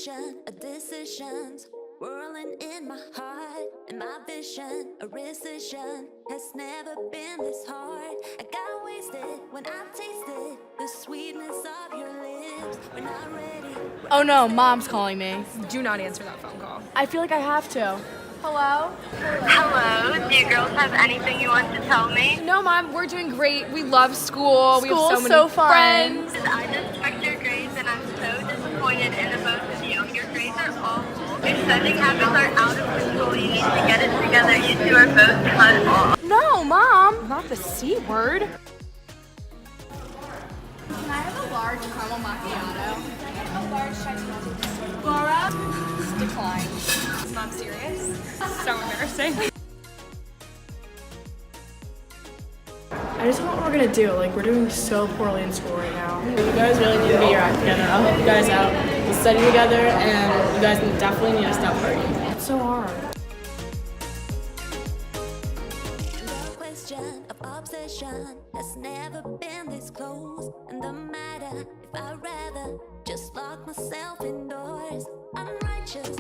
vision of decisions whirling in my heart, and my vision of rescission has never been this hard. I got wasted when I tasted the sweetness of your lips. We're not ready. Oh no, Mom's calling me. Do not answer that phone call. I feel like I have to. Hello? Hello, do you girls have anything you want to tell me? No, Mom, we're doing great. We love school. We have so School's many so fun. friends. I just checked your grades and I'm so disappointed in the both of you. Your grades are awful. Your studying habits are out of control. You need to get it together. You two are both cut off. No, Mom. Not the C word. Can I have a large caramel macchiato? Can I get a large Chinese latte? Laura? Decline. Is Mom serious? So embarrassing. I just don't know what we're gonna do. Like, we're doing so poorly in school right now. You guys really need to get your act together. I'll help you guys out. We'll study together, and you guys definitely need to stop partying. It's so hard. The question of obsession has never been this close. And the matter if I'd rather just lock myself indoors. Unrighteous